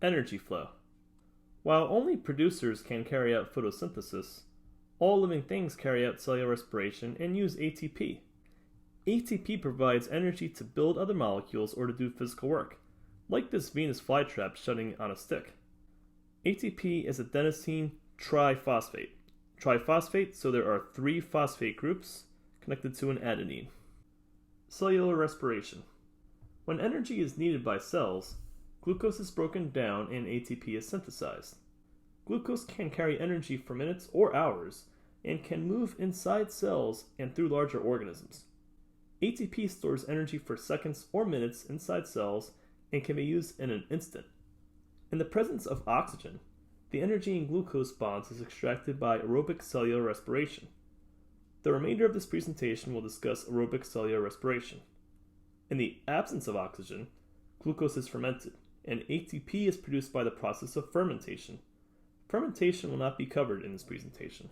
Energy flow. While only producers can carry out photosynthesis, all living things carry out cellular respiration and use ATP. ATP provides energy to build other molecules or to do physical work, like this Venus flytrap shutting on a stick. ATP is adenosine triphosphate. Triphosphate, so there are 3 phosphate groups connected to an adenine. Cellular respiration. When energy is needed by cells, glucose is broken down and ATP is synthesized. Glucose can carry energy for minutes or hours and can move inside cells and through larger organisms. ATP stores energy for seconds or minutes inside cells and can be used in an instant. In the presence of oxygen, the energy in glucose bonds is extracted by aerobic cellular respiration. The remainder of this presentation will discuss aerobic cellular respiration. In the absence of oxygen, glucose is fermented, and ATP is produced by the process of fermentation. Fermentation will not be covered in this presentation.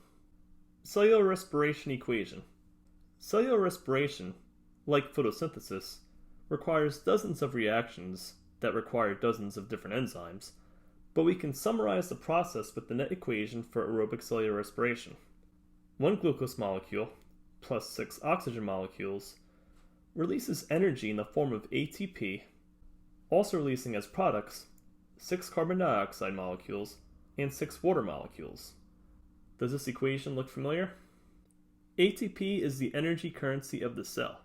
Cellular respiration equation. Cellular respiration, like photosynthesis, requires dozens of reactions that require dozens of different enzymes, but we can summarize the process with the net equation for aerobic cellular respiration. 1 glucose molecule plus 6 oxygen molecules releases energy in the form of ATP, also releasing as products 6 carbon dioxide molecules and 6 water molecules. Does this equation look familiar? ATP is the energy currency of the cell.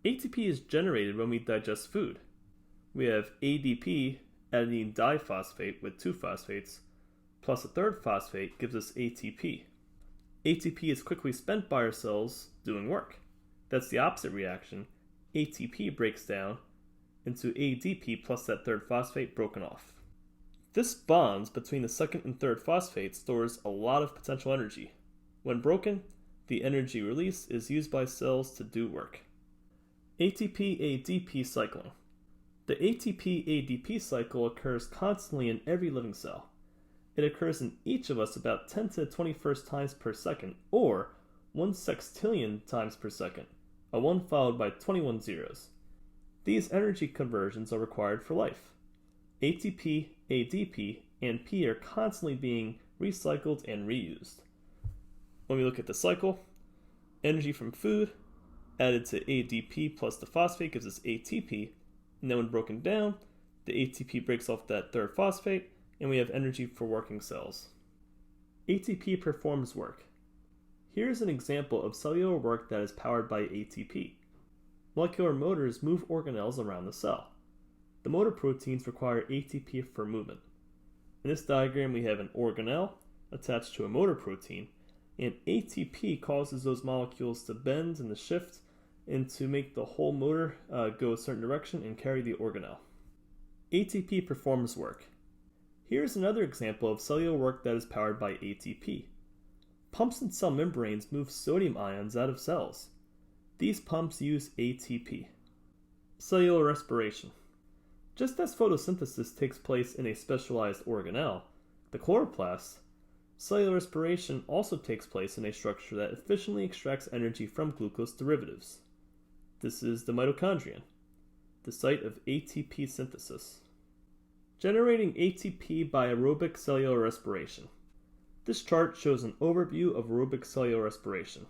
ATP is generated when we digest food. We have ADP, adenine diphosphate with 2 phosphates, plus a 3rd phosphate gives us ATP. ATP is quickly spent by our cells doing work. That's the opposite reaction. ATP breaks down into ADP plus that 3rd phosphate broken off. This bonds between the 2nd and 3rd phosphate stores a lot of potential energy. When broken, the energy released is used by cells to do work. ATP-ADP cycling. The ATP-ADP cycle occurs constantly in every living cell. It occurs in each of us about 10 to the 21st times per second, or 1 sextillion times per second, a 1 followed by 21 zeros. These energy conversions are required for life. ATP, ADP, and P are constantly being recycled and reused. When we look at the cycle, energy from food added to ADP plus the phosphate gives us ATP, and then when broken down, the ATP breaks off that 3rd phosphate, and we have energy for working cells. ATP performs work. Here's an example of cellular work that is powered by ATP. Molecular motors move organelles around the cell. The motor proteins require ATP for movement. In this diagram, we have an organelle attached to a motor protein, and ATP causes those molecules to bend and to shift and to make the whole motor go a certain direction and carry the organelle. ATP performs work. Here's another example of cellular work that is powered by ATP. Pumps in cell membranes move sodium ions out of cells. These pumps use ATP. Cellular respiration. Just as photosynthesis takes place in a specialized organelle, the chloroplast, cellular respiration also takes place in a structure that efficiently extracts energy from glucose derivatives. This is the mitochondrion, the site of ATP synthesis. Generating ATP by aerobic cellular respiration. This chart shows an overview of aerobic cellular respiration.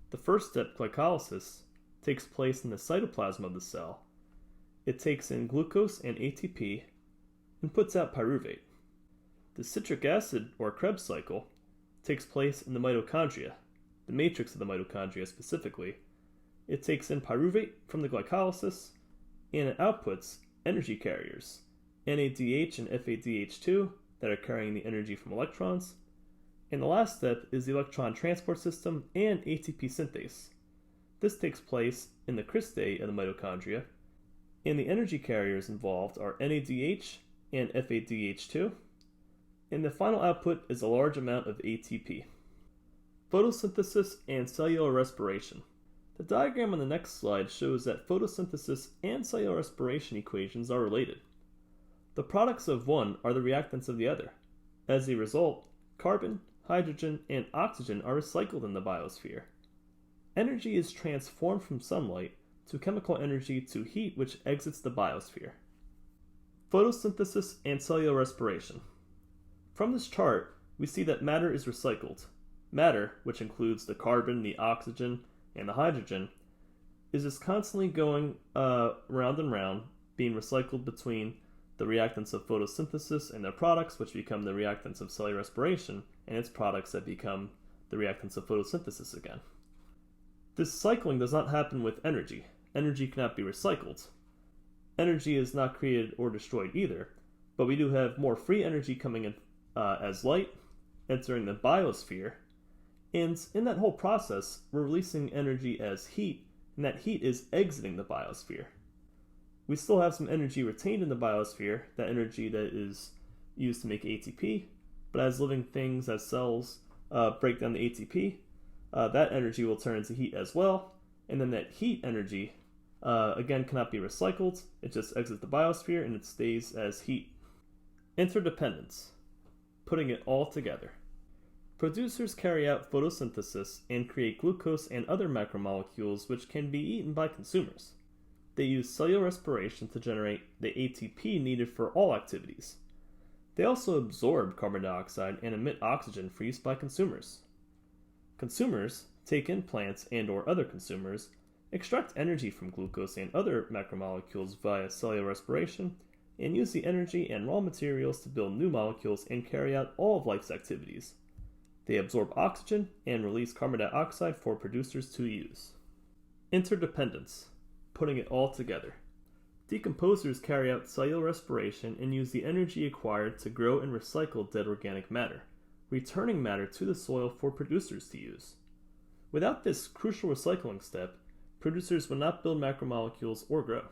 The first step, glycolysis, takes place in the cytoplasm of the cell. It takes in glucose and ATP and puts out pyruvate. The citric acid, or Krebs cycle, takes place in the mitochondria, the matrix of the mitochondria specifically. It takes in pyruvate from the glycolysis, and it outputs energy carriers, NADH and FADH2, that are carrying the energy from electrons. And the last step is the electron transport system and ATP synthase. This takes place in the cristae of the mitochondria, and the energy carriers involved are NADH and FADH2, and the final output is a large amount of ATP. Photosynthesis and cellular respiration. The diagram on the next slide shows that photosynthesis and cellular respiration equations are related. The products of one are the reactants of the other. As a result, carbon, hydrogen, and oxygen are recycled in the biosphere. Energy is transformed from sunlight to chemical energy to heat which exits the biosphere. Photosynthesis and cellular respiration. From this chart, we see that matter is recycled. Matter, which includes the carbon, the oxygen, and the hydrogen, is just constantly going round and round, being recycled between the reactants of photosynthesis and their products, which become the reactants of cellular respiration, and its products that become the reactants of photosynthesis again. This cycling does not happen with energy. Energy cannot be recycled. Energy is not created or destroyed either, but we do have more free energy coming in as light, entering the biosphere, and in that whole process, we're releasing energy as heat, and that heat is exiting the biosphere. We still have some energy retained in the biosphere, that energy that is used to make ATP, but as living things, as cells break down the ATP, that energy will turn into heat as well, and then that heat energy again cannot be recycled. It just exits the biosphere and it stays as heat. Interdependence. Putting it all together. Producers carry out photosynthesis and create glucose and other macromolecules which can be eaten by consumers. They use cellular respiration to generate the ATP needed for all activities. They also absorb carbon dioxide and emit oxygen for use by consumers. Consumers take in plants and/or other consumers, extract energy from glucose and other macromolecules via cellular respiration, and use the energy and raw materials to build new molecules and carry out all of life's activities. They absorb oxygen and release carbon dioxide for producers to use. Interdependence. Putting it all together. Decomposers carry out cellular respiration and use the energy acquired to grow and recycle dead organic matter, returning matter to the soil for producers to use. Without this crucial recycling step, producers would not build macromolecules or grow.